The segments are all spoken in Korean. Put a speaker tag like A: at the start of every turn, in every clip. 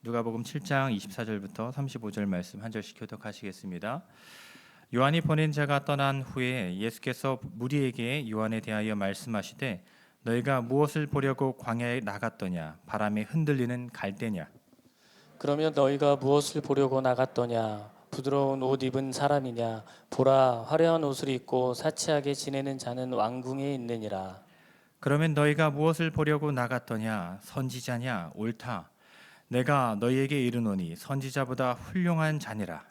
A: 누가복음 7장 24절부터 35절 말씀 한 절씩 교독하시겠습니다. 요한이 보낸 자가 떠난 후에 예수께서 무리에게 요한에 대하여 말씀하시되 너희가 무엇을 보려고 광야에 나갔더냐? 바람에 흔들리는 갈대냐?
B: 그러면 너희가 무엇을 보려고 나갔더냐? 부드러운 옷 입은 사람이냐? 보라, 화려한 옷을 입고 사치하게 지내는 자는 왕궁에 있느니라.
A: 그러면 너희가 무엇을 보려고 나갔더냐? 선지자냐? 옳다. 내가 너희에게 이르노니 선지자보다 훌륭한 자니라.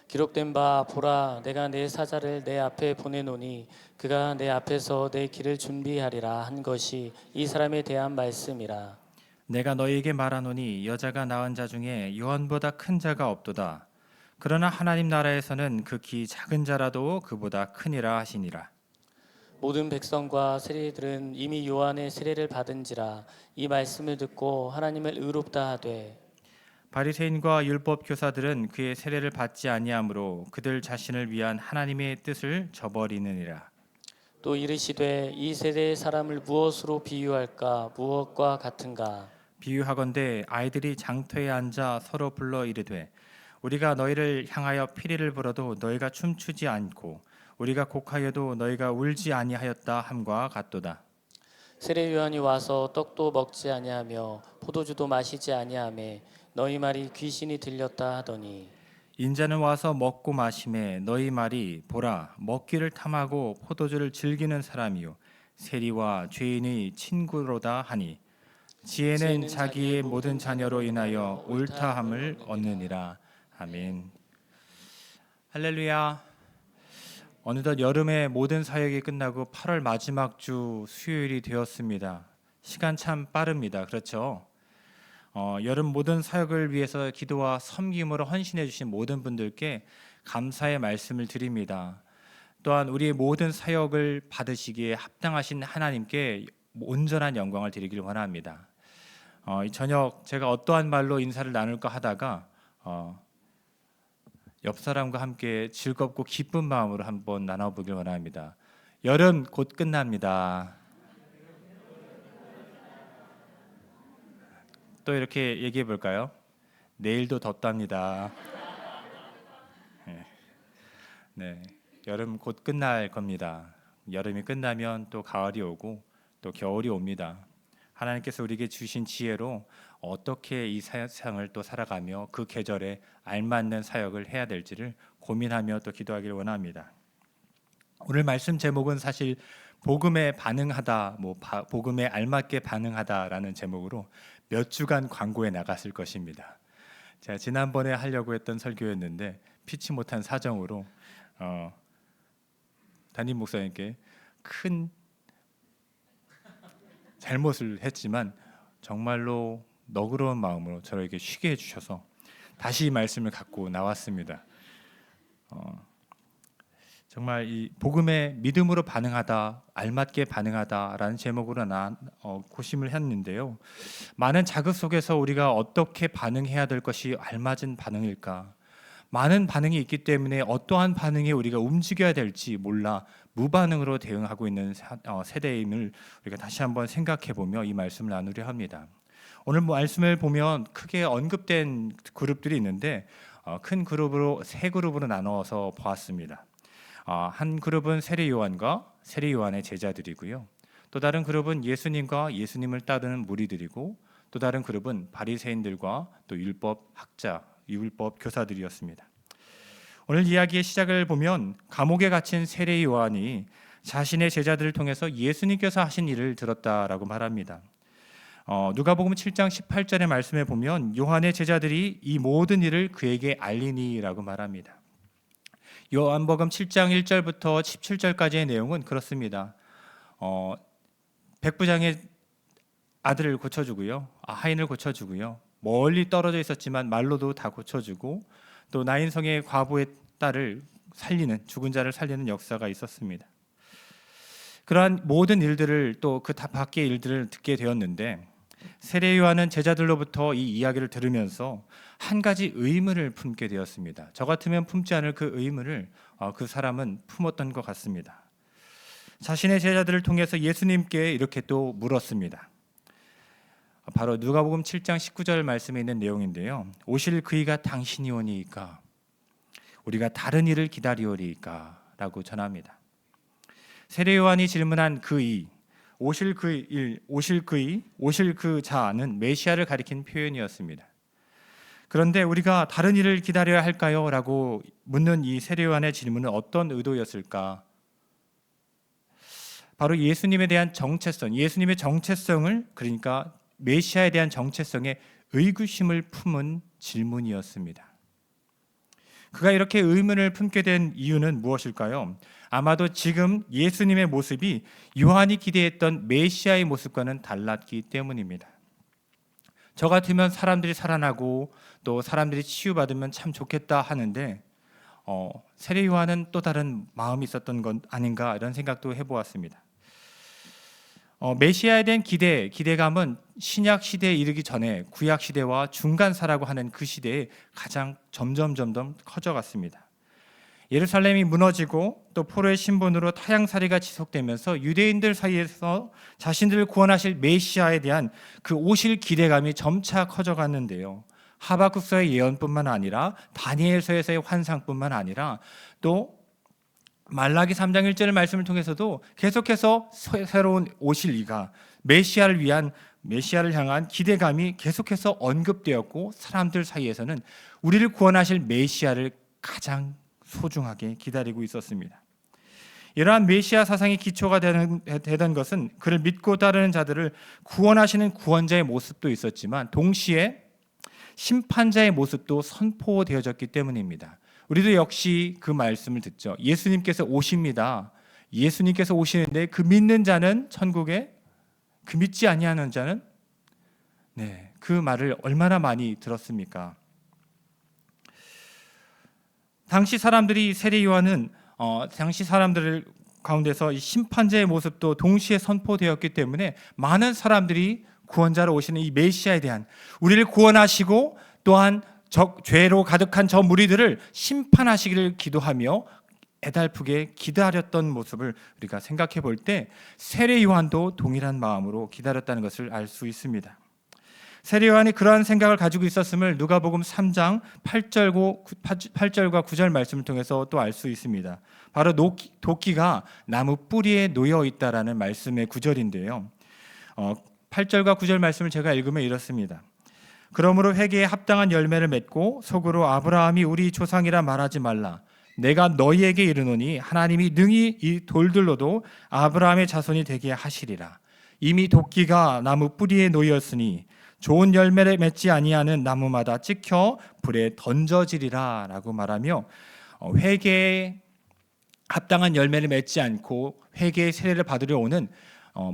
B: 기록된 바 보라, 내가 내 사자를 내 앞에 보내노니 그가 내 앞에서 내 길을 준비하리라 한 것이 이 사람에 대한 말씀이라.
A: 내가 너희에게 말하노니 여자가 낳은 자 중에 요한보다 큰 자가 없도다. 그러나 하나님 나라에서는 극히 작은 자라도 그보다 크니라 하시니라.
B: 모든 백성과 세리들은 이미 요한의 세례를 받은지라 이 말씀을 듣고 하나님을 의롭다 하되
A: 바리새인과 율법 교사들은 그의 세례를 받지 아니하므로 그들 자신을 위한 하나님의 뜻을 저버리느니라.
B: 또 이르시되 이 세대의 사람을 무엇으로 비유할까? 무엇과 같은가?
A: 비유하건대 아이들이 장터에 앉아 서로 불러 이르되 우리가 너희를 향하여 피리를 불어도 너희가 춤추지 않고 우리가 곡하여도 너희가 울지 아니하였다 함과 같도다.
B: 세례 요한이 와서 떡도 먹지 아니하며 포도주도 마시지 아니하매 너희 말이 귀신이 들렸다 하더니
A: 인자는 와서 먹고 마심에 너희 말이 보라 먹기를 탐하고 포도주를 즐기는 사람이요 세리와 죄인의 친구로다 하니 지혜는 자기의 모든 자녀로 인하여 옳다함을 얻느니라. 아멘. 할렐루야. 어느덧 여름의 모든 사역이 끝나고 8월 마지막 주 수요일이 되었습니다. 시간 참 빠릅니다. 그렇죠? 여름 모든 사역을 위해서 기도와 섬김으로 헌신해 주신 모든 분들께 감사의 말씀을 드립니다. 또한 우리의 모든 사역을 받으시기에 합당하신 하나님께 온전한 영광을 드리길 원합니다. 이 저녁 제가 어떠한 말로 인사를 나눌까 하다가 옆 사람과 함께 즐겁고 기쁜 마음으로 한번 나눠보길 원합니다. 여름 곧 끝납니다. 또 이렇게 얘기해 볼까요? 내일도 덥답니다. 네, 여름 곧 끝날 겁니다. 여름이 끝나면 또 가을이 오고 또 겨울이 옵니다. 하나님께서 우리에게 주신 지혜로 어떻게 이 세상을 또 살아가며 그 계절에 알맞는 사역을 해야 될지를 고민하며 또 기도하기를 원합니다. 오늘 말씀 제목은 사실 복음에 반응하다, 복음에 알맞게 반응하다라는 제목으로 몇 주간 광고에 나갔을 것입니다. 제가 지난번에 하려고 했던 설교였는데 피치 못한 사정으로 담임 목사님께 큰 잘못을 했지만 정말로 너그러운 마음으로 저에게 쉬게 해주셔서 다시 이 말씀을 갖고 나왔습니다. 정말 이 복음에 믿음으로 반응하다, 알맞게 반응하다라는 제목으로 고심을 했는데요. 많은 자극 속에서 우리가 어떻게 반응해야 될 것이 알맞은 반응일까? 많은 반응이 있기 때문에 어떠한 반응에 우리가 움직여야 될지 몰라 무반응으로 대응하고 있는 세대임을 우리가 다시 한번 생각해보며 이 말씀을 나누려 합니다. 오늘 말씀을 보면 크게 언급된 그룹들이 있는데 큰 그룹으로 세 그룹으로 나누어서 보았습니다. 한 그룹은 세례 요한과 세례 요한의 제자들이고요. 또 다른 그룹은 예수님과 예수님을 따르는 무리들이고 또 다른 그룹은 바리새인들과 또 율법 학자, 율법 교사들이었습니다. 오늘 이야기의 시작을 보면 감옥에 갇힌 세례 요한이 자신의 제자들을 통해서 예수님께서 하신 일을 들었다라고 말합니다. 누가복음 7장 18절의 말씀에 보면 요한의 제자들이 이 모든 일을 그에게 알리니라고 말합니다. 요한복음 7장 1절부터 17절까지의 내용은 그렇습니다. 백부장의 아들을 고쳐주고요, 하인을 고쳐주고요, 멀리 떨어져 있었지만 말로도 다 고쳐주고 또 나인성의 과부의 딸을 살리는, 죽은 자를 살리는 역사가 있었습니다. 그러한 모든 일들을 또 그 밖의 일들을 듣게 되었는데 세례 요한은 제자들로부터 이 이야기를 들으면서 한 가지 의문을 품게 되었습니다. 저 같으면 품지 않을 그 의문을 그 사람은 품었던 것 같습니다. 자신의 제자들을 통해서 예수님께 이렇게 또 물었습니다. 바로 누가복음 7장 19절 말씀에 있는 내용인데요. 오실 그이가 당신이 오니이까 우리가 다른 이를 기다리오리이까 라고 전합니다. 세례 요한이 질문한 그이, 오실 그 자는 메시아를 가리킨 표현이었습니다. 그런데 우리가 다른 이를 기다려야 할까요? 라고 묻는 이 세례 요한의 질문은 어떤 의도였을까? 바로 예수님에 대한 정체성, 예수님의 정체성을, 그러니까 메시아에 대한 정체성에 의구심을 품은 질문이었습니다. 그가 이렇게 의문을 품게 된 이유는 무엇일까요? 아마도 지금 예수님의 모습이 요한이 기대했던 메시아의 모습과는 달랐기 때문입니다. 저 같으면 사람들이 살아나고 또 사람들이 치유받으면 참 좋겠다 하는데 세례 요한은 또 다른 마음이 있었던 건 아닌가 이런 생각도 해보았습니다. 메시아에 대한 기대감은 신약 시대에 이르기 전에 구약 시대와 중간사라고 하는 그 시대에 가장 점점 커져갔습니다. 예루살렘이 무너지고 또 포로의 신분으로 타향살이가 지속되면서 유대인들 사이에서 자신들을 구원하실 메시아에 대한 그 오실 기대감이 점차 커져갔는데요. 하박국서의 예언뿐만 아니라 다니엘서에서의 환상뿐만 아니라 또 말라기 3장 1절 말씀을 통해서도 계속해서 새로운 오실 이가 메시아를 향한 기대감이 계속해서 언급되었고 사람들 사이에서는 우리를 구원하실 메시아를 가장 소중하게 기다리고 있었습니다. 이러한 메시아 사상의 기초가 되던 것은 그를 믿고 따르는 자들을 구원하시는 구원자의 모습도 있었지만 동시에 심판자의 모습도 선포되어졌기 때문입니다. 우리도 역시 그 말씀을 듣죠. 예수님께서 오십니다. 예수님께서 오시는데 그 믿는 자는 천국에, 그 믿지 아니하는 자는 그 말을 얼마나 많이 들었습니까? 당시 사람들이 세례 요한은 당시 사람들 가운데서 이 심판자의 모습도 동시에 선포되었기 때문에 많은 사람들이 구원자로 오시는 이 메시아에 대한 우리를 구원하시고 또한 죄로 가득한 저 무리들을 심판하시기를 기도하며 애달프게 기다렸던 모습을 우리가 생각해 볼 때 세례 요한도 동일한 마음으로 기다렸다는 것을 알 수 있습니다. 세례 요한이 그러한 생각을 가지고 있었음을 누가복음 3장 8절과 9절 말씀을 통해서 또 알 수 있습니다. 바로 도끼가 나무 뿌리에 놓여 있다라는 말씀의 구절인데요. 8절과 9절 말씀을 제가 읽으면 이렇습니다. 그러므로 회개에 합당한 열매를 맺고 속으로 아브라함이 우리 조상이라 말하지 말라. 내가 너희에게 이르노니 하나님이 능히 이 돌들로도 아브라함의 자손이 되게 하시리라. 이미 도끼가 나무 뿌리에 놓였으니 좋은 열매를 맺지 아니하는 나무마다 찍혀 불에 던져지리라 라고 말하며 회개에 합당한 열매를 맺지 않고 회개의 세례를 받으려 오는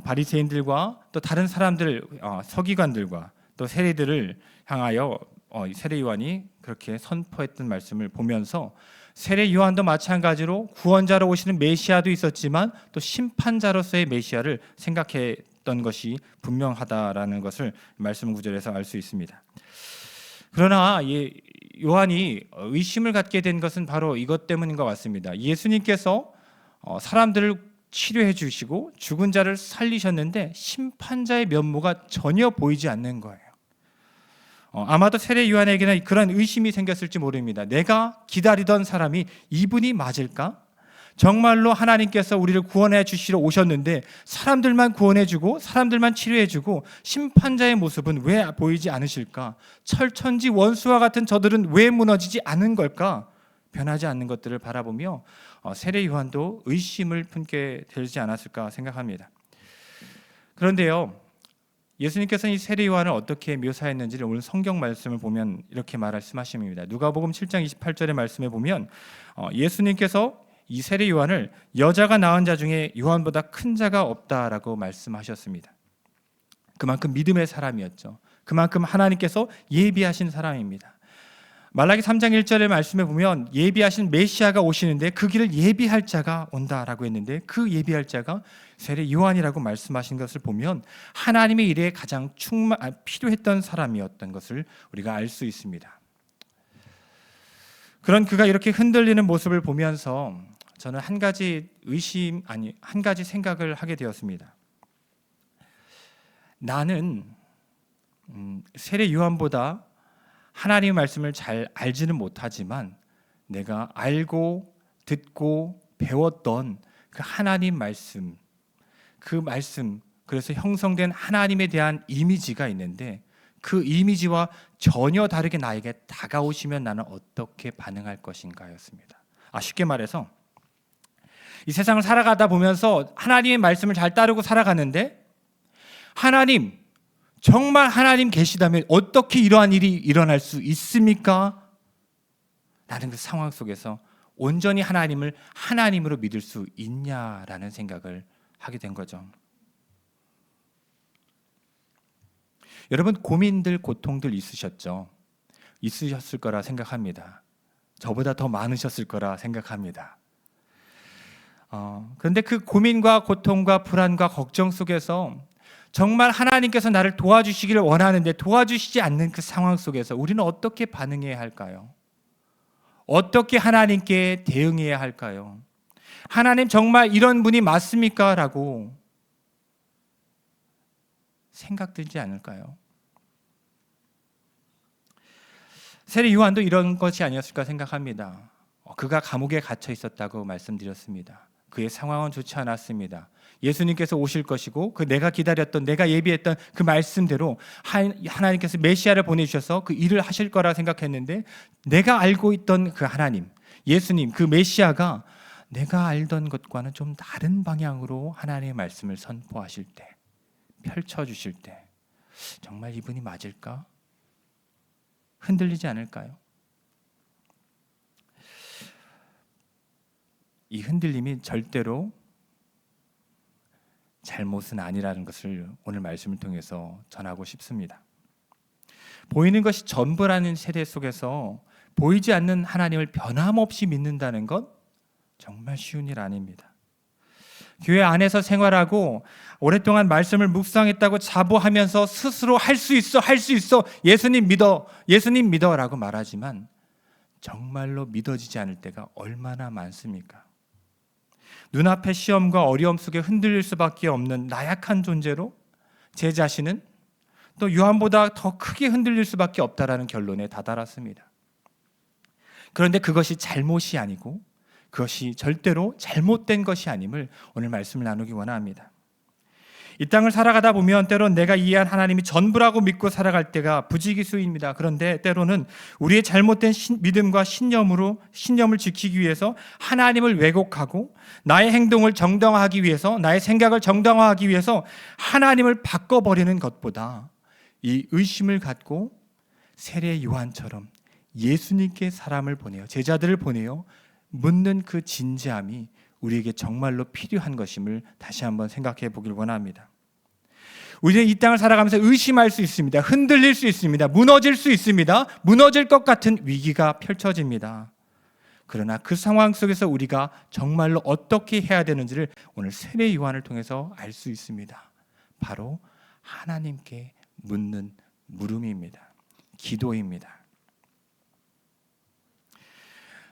A: 바리새인들과 또 다른 사람들, 서기관들과 또 세리들을 향하여 세례 요한이 그렇게 선포했던 말씀을 보면서 세례 요한도 마찬가지로 구원자로 오시는 메시아도 있었지만 또 심판자로서의 메시아를 생각했던 것이 분명하다라는 것을 말씀 구절에서 알 수 있습니다. 그러나 요한이 의심을 갖게 된 것은 바로 이것 때문인 것 같습니다. 예수님께서 사람들을 치료해 주시고 죽은 자를 살리셨는데 심판자의 면모가 전혀 보이지 않는 거예요. 아마도 세례 요한에게는 그런 의심이 생겼을지 모릅니다. 내가 기다리던 사람이 이분이 맞을까? 정말로 하나님께서 우리를 구원해 주시러 오셨는데 사람들만 구원해 주고 사람들만 치료해 주고 심판자의 모습은 왜 보이지 않으실까? 철천지 원수와 같은 저들은 왜 무너지지 않은 걸까? 변하지 않는 것들을 바라보며 세례 요한도 의심을 품게 되지 않았을까 생각합니다. 그런데요, 예수님께서는 이 세례 요한을 어떻게 묘사했는지를 오늘 성경 말씀을 보면 이렇게 말씀하십니다. 누가복음 7장 28절의 말씀에 보면 예수님께서 이 세례 요한을 여자가 낳은 자 중에 요한보다 큰 자가 없다라고 말씀하셨습니다. 그만큼 믿음의 사람이었죠. 그만큼 하나님께서 예비하신 사람입니다. 말라기 3장 1절의 말씀에 보면 예비하신 메시아가 오시는데 그 길을 예비할 자가 온다라고 했는데 그 예비할 자가 세례 요한이라고 말씀하신 것을 보면 하나님의 일에 가장 필요했던 사람이었던 것을 우리가 알 수 있습니다. 그런 그가 이렇게 흔들리는 모습을 보면서 저는 한 가지 생각을 하게 되었습니다. 나는 세례 요한보다 하나님의 말씀을 잘 알지는 못하지만 내가 알고 듣고 배웠던 그 하나님 말씀, 그래서 형성된 하나님에 대한 이미지가 있는데 그 이미지와 전혀 다르게 나에게 다가오시면 나는 어떻게 반응할 것인가였습니다. 쉽게 말해서 이 세상을 살아가다 보면서 하나님의 말씀을 잘 따르고 살아가는데 하나님, 정말 하나님 계시다면 어떻게 이러한 일이 일어날 수 있습니까? 라는 그 상황 속에서 온전히 하나님을 하나님으로 믿을 수 있냐라는 생각을 하게 된 거죠. 여러분, 고민들, 고통들 있으셨죠? 있으셨을 거라 생각합니다. 저보다 더 많으셨을 거라 생각합니다. 그런데 그 고민과 고통과 불안과 걱정 속에서 정말 하나님께서 나를 도와주시기를 원하는데 도와주시지 않는 그 상황 속에서 우리는 어떻게 반응해야 할까요? 어떻게 하나님께 대응해야 할까요? 하나님 정말 이런 분이 맞습니까? 라고 생각 들지 않을까요? 세례 요한도 이런 것이 아니었을까 생각합니다. 그가 감옥에 갇혀 있었다고 말씀드렸습니다. 그의 상황은 좋지 않았습니다. 예수님께서 오실 것이고 그 내가 기다렸던, 내가 예비했던 그 말씀대로 하나님께서 메시아를 보내주셔서 그 일을 하실 거라 생각했는데 내가 알고 있던 그 하나님, 예수님, 그 메시아가 내가 알던 것과는 좀 다른 방향으로 하나님의 말씀을 선포하실 때, 펼쳐주실 때 정말 이분이 맞을까? 흔들리지 않을까요? 이 흔들림이 절대로 잘못은 아니라는 것을 오늘 말씀을 통해서 전하고 싶습니다. 보이는 것이 전부라는 세대 속에서 보이지 않는 하나님을 변함없이 믿는다는 것 정말 쉬운 일 아닙니다. 교회 안에서 생활하고 오랫동안 말씀을 묵상했다고 자부하면서 스스로 할 수 있어 예수님 믿어 라고 말하지만 정말로 믿어지지 않을 때가 얼마나 많습니까? 눈앞의 시험과 어려움 속에 흔들릴 수밖에 없는 나약한 존재로 제 자신은 또 요한보다 더 크게 흔들릴 수밖에 없다라는 결론에 다다랐습니다. 그런데 그것이 잘못이 아니고 그것이 절대로 잘못된 것이 아님을 오늘 말씀을 나누기 원합니다. 이 땅을 살아가다 보면 때론 내가 이해한 하나님이 전부라고 믿고 살아갈 때가 부지기수입니다. 그런데 때로는 우리의 잘못된 믿음과 신념을 지키기 위해서 하나님을 왜곡하고 나의 행동을 정당화하기 위해서, 나의 생각을 정당화하기 위해서 하나님을 바꿔버리는 것보다 이 의심을 갖고 세례 요한처럼 예수님께 사람을 보내요, 제자들을 보내요 묻는 그 진지함이 우리에게 정말로 필요한 것임을 다시 한번 생각해 보길 원합니다. 우리는 이 땅을 살아가면서 의심할 수 있습니다. 흔들릴 수 있습니다. 무너질 수 있습니다. 무너질 것 같은 위기가 펼쳐집니다. 그러나 그 상황 속에서 우리가 정말로 어떻게 해야 되는지를 오늘 세례 요한을 통해서 알 수 있습니다. 바로 하나님께 묻는 물음입니다. 기도입니다.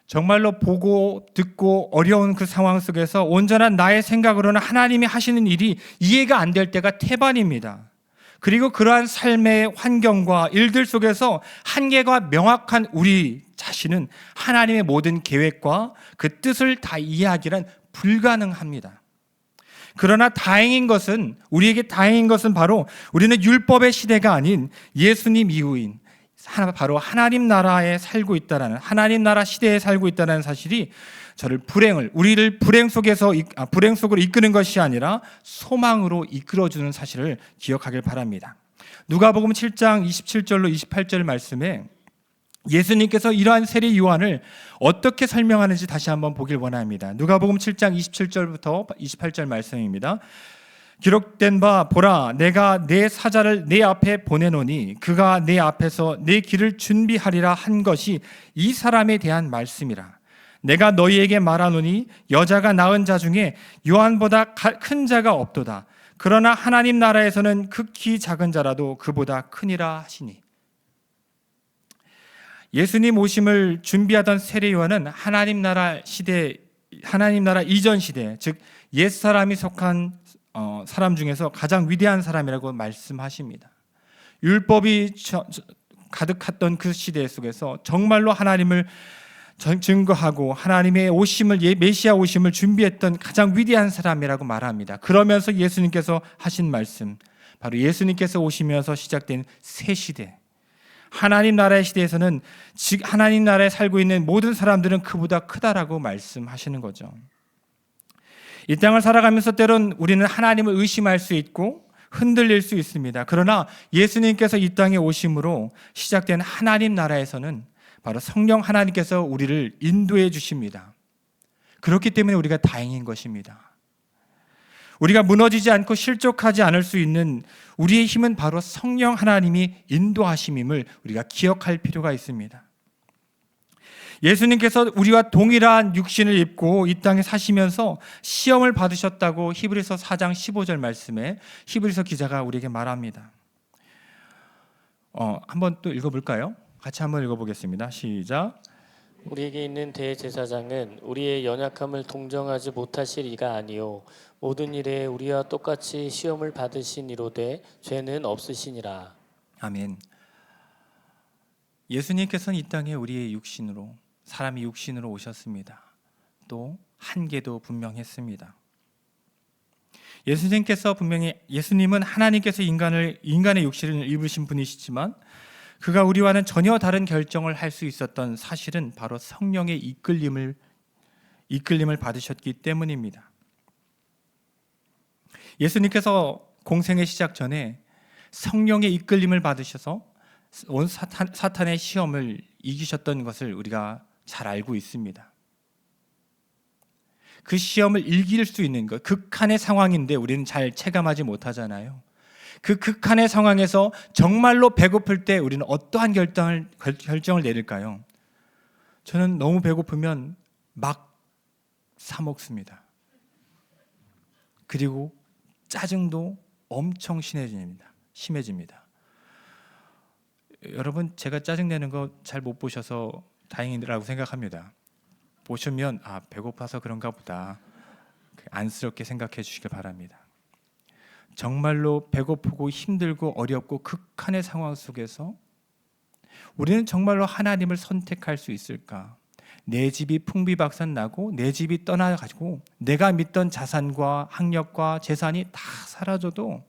A: 정말로 보고 듣고 어려운 그 상황 속에서 온전한 나의 생각으로는 하나님이 하시는 일이 이해가 안 될 때가 태반입니다. 그리고 그러한 삶의 환경과 일들 속에서 한계가 명확한 우리 자신은 하나님의 모든 계획과 그 뜻을 다 이해하기란 불가능합니다. 그러나 우리에게 다행인 것은 바로 우리는 율법의 시대가 아닌 예수님 이후인 바로 하나님 나라에 살고 있다라는, 하나님 나라 시대에 살고 있다는 사실이 우리를 불행 속으로 이끄는 것이 아니라 소망으로 이끌어주는 사실을 기억하길 바랍니다. 누가복음 7장 27절로 28절 말씀에 예수님께서 이러한 세례 요한을 어떻게 설명하는지 다시 한번 보길 원합니다. 누가복음 7장 27절부터 28절 말씀입니다. 기록된 바 보라, 내가 내 사자를 내 앞에 보내노니 그가 내 앞에서 내 길을 준비하리라 한 것이 이 사람에 대한 말씀이라. 내가 너희에게 말하노니 여자가 낳은 자 중에 요한보다 큰 자가 없도다. 그러나 하나님 나라에서는 극히 작은 자라도 그보다 크니라 하시니. 예수님 오심을 준비하던 세례 요한은 하나님 나라 이전 시대, 즉 옛사람이 속한 사람 중에서 가장 위대한 사람이라고 말씀하십니다. 율법이 가득했던 그 시대 속에서 정말로 하나님을 증거하고 하나님의 오심을, 메시아 오심을 준비했던 가장 위대한 사람이라고 말합니다. 그러면서 예수님께서 하신 말씀, 바로 예수님께서 오시면서 시작된 새 시대, 하나님 나라의 시대에서는 하나님 나라에 살고 있는 모든 사람들은 그보다 크다라고 말씀하시는 거죠. 이 땅을 살아가면서 때론 우리는 하나님을 의심할 수 있고 흔들릴 수 있습니다. 그러나 예수님께서 이 땅에 오심으로 시작된 하나님 나라에서는 바로 성령 하나님께서 우리를 인도해 주십니다. 그렇기 때문에 우리가 다행인 것입니다. 우리가 무너지지 않고 실족하지 않을 수 있는 우리의 힘은 바로 성령 하나님이 인도하심임을 우리가 기억할 필요가 있습니다. 예수님께서 우리와 동일한 육신을 입고 이 땅에 사시면서 시험을 받으셨다고 히브리서 4장 15절 말씀에 히브리서 기자가 우리에게 말합니다. 한번 또 읽어볼까요? 같이 한번 읽어보겠습니다. 시작.
B: 우리에게 있는 대제사장은 우리의 연약함을 동정하지 못하실 이가 아니요 모든 일에 우리와 똑같이 시험을 받으신 이로되 죄는 없으시니라.
A: 아멘. 예수님께서는 이 땅에 우리의 육신으로, 사람이 육신으로 오셨습니다. 또 한계도 분명했습니다. 예수님은 하나님께서 인간의 육신을 입으신 분이시지만 그가 우리와는 전혀 다른 결정을 할 수 있었던 사실은 바로 성령의 이끌림을 받으셨기 때문입니다. 예수님께서 공생의 시작 전에 성령의 이끌림을 받으셔서 온 사탄의 시험을 이기셨던 것을 우리가 잘 알고 있습니다. 그 시험을 이길 수 있는 것, 극한의 상황인데 우리는 잘 체감하지 못하잖아요. 그 극한의 상황에서 정말로 배고플 때 우리는 어떠한 결정을 내릴까요? 저는 너무 배고프면 막 사 먹습니다. 그리고 짜증도 엄청 심해집니다. 여러분, 제가 짜증내는 거 잘 못 보셔서 다행이라고 생각합니다. 보시면 배고파서 그런가 보다 안쓰럽게 생각해 주시길 바랍니다. 정말로 배고프고 힘들고 어렵고 극한의 상황 속에서 우리는 정말로 하나님을 선택할 수 있을까? 내 집이 풍비박산나고 내 집이 떠나가지고 내가 믿던 자산과 학력과 재산이 다 사라져도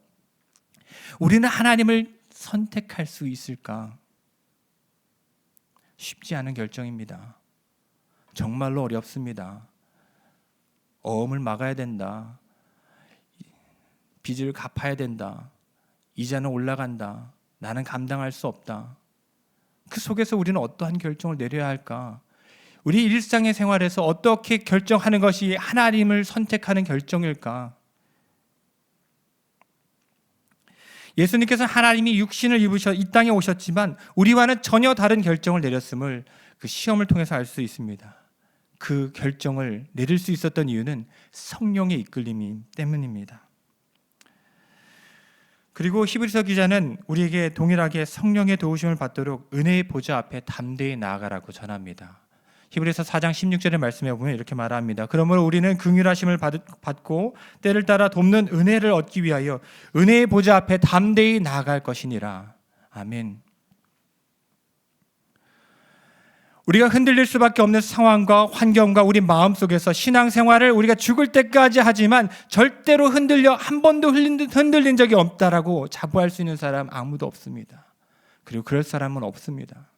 A: 우리는 하나님을 선택할 수 있을까? 쉽지 않은 결정입니다. 정말로 어렵습니다. 어음을 막아야 된다. 빚을 갚아야 된다. 이자는 올라간다. 나는 감당할 수 없다. 그 속에서 우리는 어떠한 결정을 내려야 할까? 우리 일상의 생활에서 어떻게 결정하는 것이 하나님을 선택하는 결정일까? 예수님께서 하나님이 육신을 입으셔 이 땅에 오셨지만 우리와는 전혀 다른 결정을 내렸음을 그 시험을 통해서 알 수 있습니다. 그 결정을 내릴 수 있었던 이유는 성령의 이끌림 때문입니다. 그리고 히브리서 기자는 우리에게 동일하게 성령의 도우심을 받도록 은혜의 보좌 앞에 담대히 나아가라고 전합니다. 히브리서 4장 16절의 말씀에 보면 이렇게 말합니다. 그러므로 우리는 긍휼하심을 받고 때를 따라 돕는 은혜를 얻기 위하여 은혜의 보좌 앞에 담대히 나아갈 것이니라. 아멘. 우리가 흔들릴 수밖에 없는 상황과 환경과 우리 마음속에서 신앙생활을 우리가 죽을 때까지 하지만 절대로 한 번도 흔들린 적이 없다라고 자부할 수 있는 사람 아무도 없습니다. 그리고 그럴 사람은 없습니다.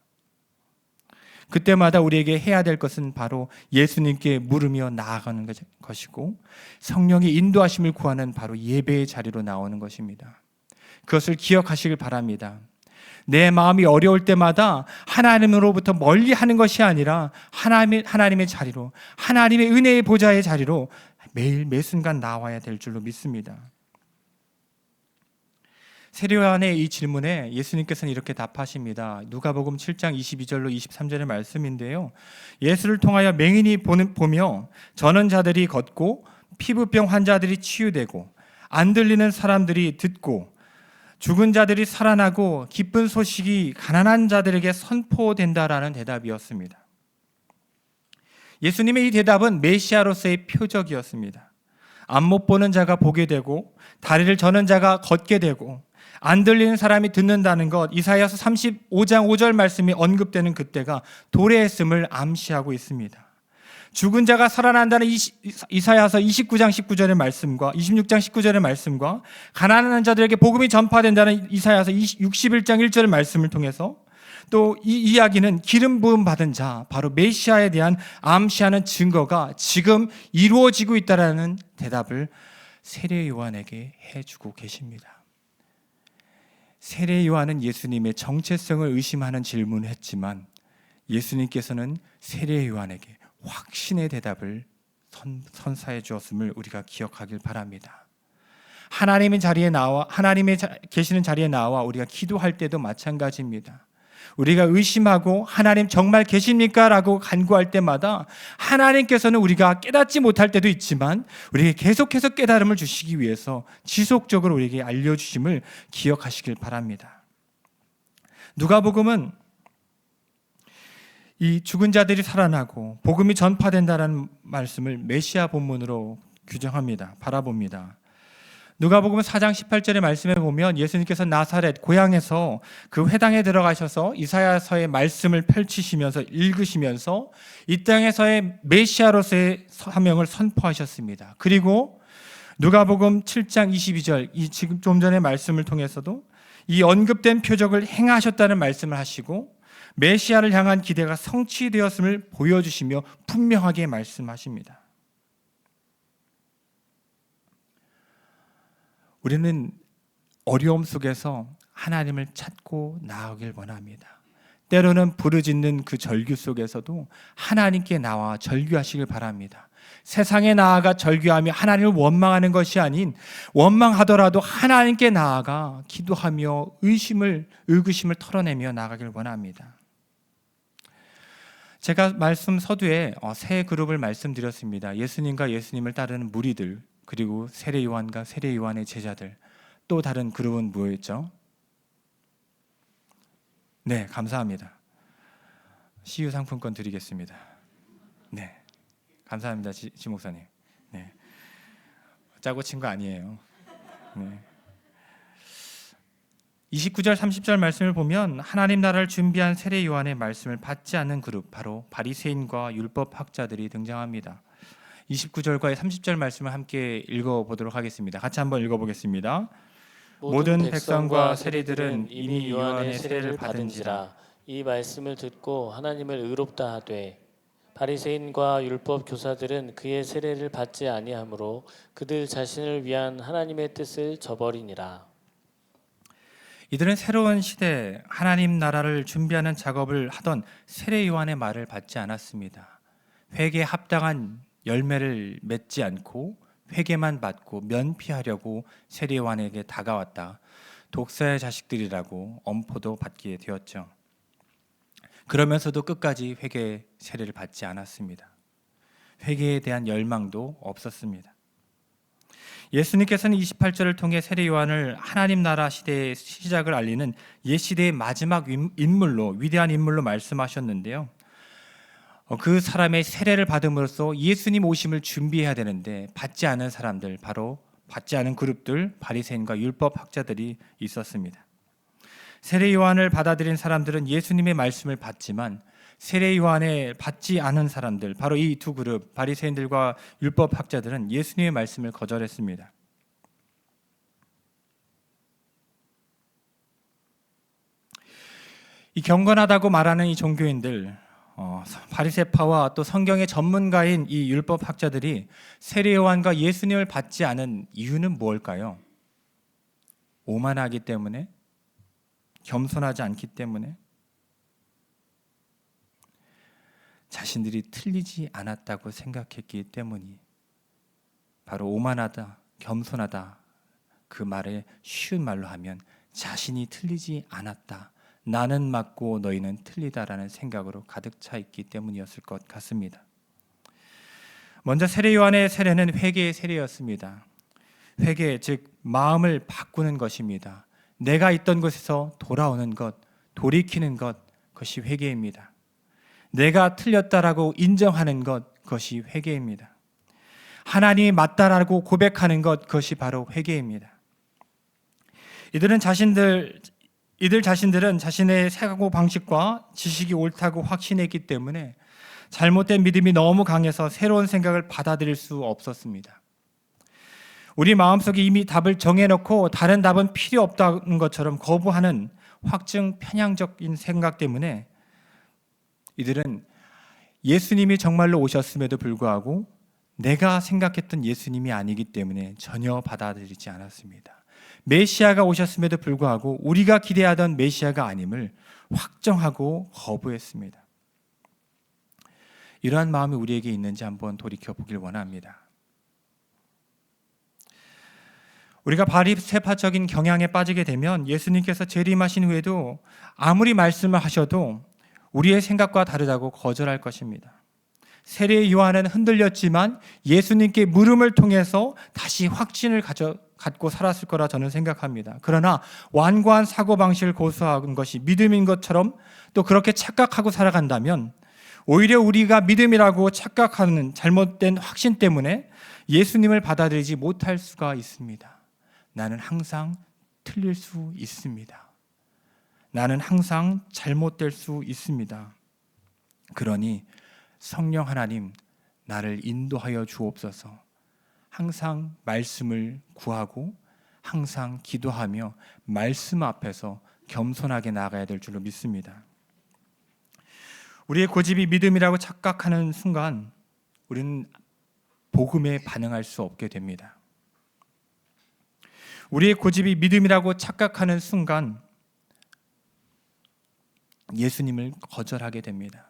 A: 그때마다 우리에게 해야 될 것은 바로 예수님께 물으며 나아가는 것이고 성령의 인도하심을 구하는 바로 예배의 자리로 나오는 것입니다. 그것을 기억하시길 바랍니다. 내 마음이 어려울 때마다 하나님으로부터 멀리하는 것이 아니라 하나님의 자리로, 하나님의 은혜의 보좌의 자리로 매일 매순간 나와야 될 줄로 믿습니다. 세례요한의 이 질문에 예수님께서는 이렇게 답하십니다. 누가복음 7장 22절로 23절의 말씀인데요. 예수를 통하여 맹인이 보며 저는 자들이 걷고 피부병 환자들이 치유되고 안 들리는 사람들이 듣고 죽은 자들이 살아나고 기쁜 소식이 가난한 자들에게 선포된다라는 대답이었습니다. 예수님의 이 대답은 메시아로서의 표적이었습니다. 안 못 보는 자가 보게 되고 다리를 저는 자가 걷게 되고 안 들리는 사람이 듣는다는 것, 이사야서 35장 5절 말씀이 언급되는 그때가 도래했음을 암시하고 있습니다. 죽은 자가 살아난다는 이사야서 29장 19절의 말씀과 26장 19절의 말씀과 가난한 자들에게 복음이 전파된다는 이사야서 61장 1절의 말씀을 통해서 또 이 이야기는 기름 부음 받은 자, 바로 메시아에 대한 암시하는 증거가 지금 이루어지고 있다라는 대답을 세례 요한에게 해주고 계십니다. 세례 요한은 예수님의 정체성을 의심하는 질문을 했지만 예수님께서는 세례 요한에게 확신의 대답을 선사해 주었음을 우리가 기억하길 바랍니다. 하나님의 계시는 자리에 나와 우리가 기도할 때도 마찬가지입니다. 우리가 의심하고 하나님 정말 계십니까? 라고 간구할 때마다 하나님께서는 우리가 깨닫지 못할 때도 있지만 우리에게 계속해서 깨달음을 주시기 위해서 지속적으로 우리에게 알려주심을 기억하시길 바랍니다. 누가복음은 이 죽은 자들이 살아나고 복음이 전파된다는 말씀을 메시아 본문으로 규정합니다. 바라봅니다. 누가복음 4장 18절의 말씀에 보면 예수님께서 나사렛 고향에서 그 회당에 들어가셔서 이사야서의 말씀을 펼치시면서 읽으시면서 이 땅에서의 메시아로서의 사명을 선포하셨습니다. 그리고 누가복음 7장 22절 이 지금 좀 전의 말씀을 통해서도 이 언급된 표적을 행하셨다는 말씀을 하시고 메시아를 향한 기대가 성취되었음을 보여주시며 분명하게 말씀하십니다. 우리는 어려움 속에서 하나님을 찾고 나아가길 원합니다. 때로는 부르짖는 그 절규 속에서도 하나님께 나와 절규하시길 바랍니다. 세상에 나아가 절규하며 하나님을 원망하는 것이 아닌 원망하더라도 하나님께 나아가 기도하며 의구심을 털어내며 나아가길 원합니다. 제가 말씀 서두에 세 그룹을 말씀드렸습니다. 예수님과 예수님을 따르는 무리들, 그리고 세례 요한과 세례 요한의 제자들, 또 다른 그룹은 뭐였죠? 네, 감사합니다. CU 상품권 드리겠습니다. 네, 감사합니다, 지 목사님. 네, 짜고 친 거 아니에요. 네. 29절 30절 말씀을 보면 하나님 나라를 준비한 세례 요한의 말씀을 받지 않는 그룹, 바로 바리새인과 율법 학자들이 등장합니다. 29절과 30절 말씀을 함께 읽어보도록 하겠습니다. 같이 한번 읽어보겠습니다. 모든 백성과 세리들은 이미 요한의 세례를 받은지라
B: 이 말씀을 듣고 하나님을 의롭다 하되 바리새인과 율법 교사들은 그의 세례를 받지 아니하므로 그들 자신을 위한 하나님의 뜻을 저버리니라.
A: 이들은 새로운 시대 하나님 나라를 준비하는 작업을 하던 세례 요한의 말을 받지 않았습니다. 회개에 합당한 열매를 맺지 않고 회개만 받고 면피하려고 세례 요한에게 다가왔다. 독사의 자식들이라고 엄포도 받게 되었죠. 그러면서도 끝까지 회개 세례를 받지 않았습니다. 회개에 대한 열망도 없었습니다. 예수님께서는 28절을 통해 세례 요한을 하나님 나라 시대의 시작을 알리는 옛 시대의 마지막 인물로, 위대한 인물로 말씀하셨는데요. 그 사람의 세례를 받음으로써 예수님 오심을 준비해야 되는데 받지 않은 사람들, 바로 받지 않은 그룹들, 바리새인과 율법 학자들이 있었습니다. 세례 요한을 받아들인 사람들은 예수님의 말씀을 받지만 세례 요한을 받지 않은 사람들, 바로 이 두 그룹, 바리새인들과 율법 학자들은 예수님의 말씀을 거절했습니다. 이 경건하다고 말하는 이 종교인들, 바리새파와 또 성경의 전문가인 이 율법 학자들이 세례 요한과 예수님을 받지 않은 이유는 무엇일까요? 오만하기 때문에? 겸손하지 않기 때문에? 자신들이 틀리지 않았다고 생각했기 때문이, 바로 오만하다, 겸손하다, 그 말에 쉬운 말로 하면 자신이 틀리지 않았다, 나는 맞고 너희는 틀리다라는 생각으로 가득 차 있기 때문이었을 것 같습니다. 먼저 세례 요한의 세례는 회개의 세례였습니다. 회개, 즉 마음을 바꾸는 것입니다. 내가 있던 곳에서 돌아오는 것, 돌이키는 것, 그것이 회개입니다. 내가 틀렸다라고 인정하는 것, 그것이 회개입니다. 하나님이 맞다라고 고백하는 것, 그것이 바로 회개입니다. 이들 자신들은 자신의 사고 방식과 지식이 옳다고 확신했기 때문에 잘못된 믿음이 너무 강해서 새로운 생각을 받아들일 수 없었습니다. 우리 마음속에 이미 답을 정해놓고 다른 답은 필요 없다는 것처럼 거부하는 확증 편향적인 생각 때문에 이들은 예수님이 정말로 오셨음에도 불구하고 내가 생각했던 예수님이 아니기 때문에 전혀 받아들이지 않았습니다. 메시아가 오셨음에도 불구하고 우리가 기대하던 메시아가 아님을 확정하고 거부했습니다. 이러한 마음이 우리에게 있는지 한번 돌이켜 보길 원합니다. 우리가 바리새파적인 경향에 빠지게 되면 예수님께서 재림하신 후에도 아무리 말씀을 하셔도 우리의 생각과 다르다고 거절할 것입니다. 세례 요한은 흔들렸지만 예수님께 물음을 통해서 다시 확신을 갖고 살았을 거라 저는 생각합니다. 그러나 완고한 사고방식을 고수한 것이 믿음인 것처럼 또 그렇게 착각하고 살아간다면 오히려 우리가 믿음이라고 착각하는 잘못된 확신 때문에 예수님을 받아들이지 못할 수가 있습니다. 나는 항상 틀릴 수 있습니다. 나는 항상 잘못될 수 있습니다. 그러니 성령 하나님, 나를 인도하여 주옵소서. 항상 말씀을 구하고 항상 기도하며 말씀 앞에서 겸손하게 나아가야 될 줄로 믿습니다. 우리의 고집이 믿음이라고 착각하는 순간 우리는 복음에 반응할 수 없게 됩니다. 우리의 고집이 믿음이라고 착각하는 순간 예수님을 거절하게 됩니다.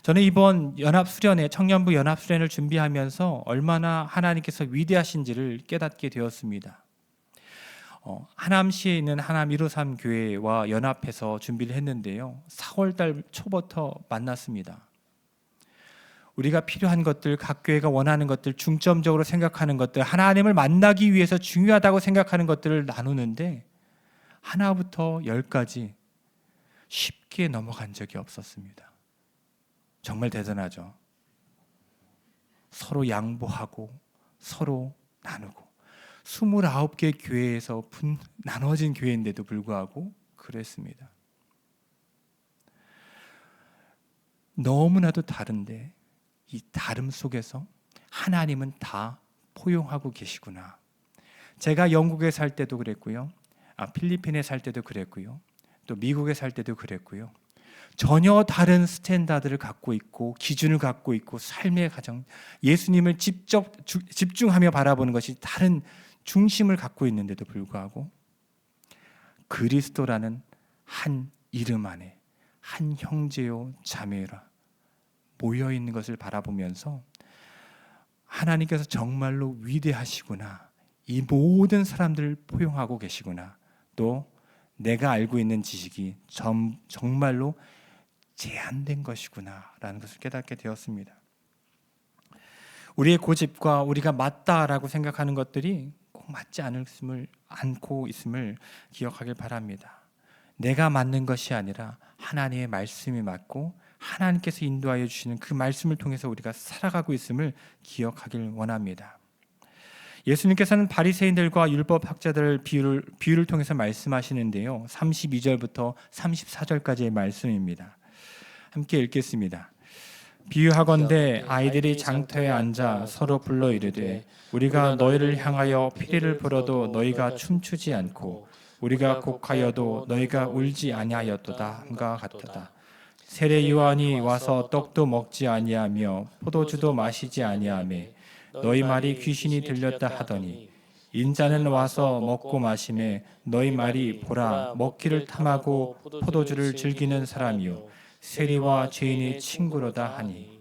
A: 저는 이번 연합수련회, 청년부 연합수련을 준비하면서 얼마나 하나님께서 위대하신지를 깨닫게 되었습니다. 하남시에 있는 하남 153 교회와 연합해서 준비를 했는데요. 4월달 초부터 만났습니다. 우리가 필요한 것들, 각 교회가 원하는 것들, 중점적으로 생각하는 것들, 하나님을 만나기 위해서 중요하다고 생각하는 것들을 나누는데 하나부터 10까지 쉽게 넘어간 적이 없었습니다. 정말 대단하죠. 서로 양보하고 서로 나누고 29개 교회에서 나눠진 교회인데도 불구하고 그랬습니다. 너무나도 다른데 이 다름 속에서 하나님은 다 포용하고 계시구나. 제가 영국에 살 때도 그랬고요. 필리핀에 살 때도 그랬고요. 또 미국에 살 때도 그랬고요. 전혀 다른 스탠다드를 갖고 있고 기준을 갖고 있고 삶의 가정, 예수님을 집중하며 바라보는 것이 다른 중심을 갖고 있는데도 불구하고 그리스도라는 한 이름 안에 한 형제요 자매라 모여 있는 것을 바라보면서 하나님께서 정말로 위대하시구나. 이 모든 사람들을 포용하고 계시구나. 또 내가 알고 있는 지식이 정말로 제한된 것이구나 라는 것을 깨닫게 되었습니다. 우리의 고집과 우리가 맞다라고 생각하는 것들이 꼭 맞지 않고 있음을 기억하길 바랍니다. 내가 맞는 것이 아니라 하나님의 말씀이 맞고 하나님께서 인도하여 주시는 그 말씀을 통해서 우리가 살아가고 있음을 기억하길 원합니다. 예수님께서는 바리새인들과 율법 학자들 비유를 통해서 말씀하시는데요. 32절부터 34절까지의 말씀입니다. 함께 읽겠습니다. 비유하건대 아이들이 장터에 앉아 서로 불러 이르되 우리가 너희를 향하여 피리를 불어도 너희가 춤추지 않고 우리가 곡하여도 너희가 울지 아니하였도다 함과 같도다. 세례 요한이 와서 떡도 먹지 아니하며 포도주도 마시지 아니하며 너희 말이 귀신이 들렸다 하더니 인자는 와서 먹고 마시매 너희 말이 보라 먹기를 탐하고 포도주를 즐기는 사람이요 세리와 죄인의 친구로다 하니.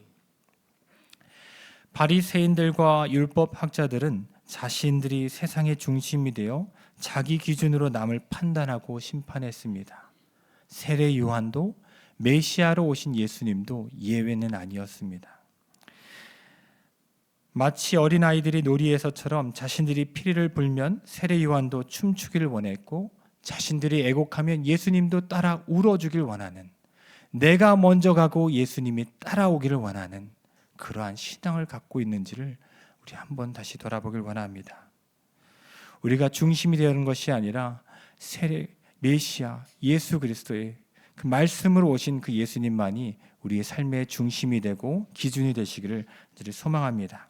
A: 바리새인들과 율법 학자들은 자신들이 세상의 중심이 되어 자기 기준으로 남을 판단하고 심판했습니다. 세례 요한도 메시아로 오신 예수님도 예외는 아니었습니다. 마치 어린아이들이 놀이에서처럼 자신들이 피리를 불면 세례 요한도 춤추기를 원했고 자신들이 애곡하면 예수님도 따라 울어주길 원하는, 내가 먼저 가고 예수님이 따라오기를 원하는 그러한 신앙을 갖고 있는지를 우리 한번 다시 돌아보길 원합니다. 우리가 중심이 되는 것이 아니라 세례 메시아 예수 그리스도의 그 말씀으로 오신 그 예수님만이 우리의 삶의 중심이 되고 기준이 되시기를 소망합니다.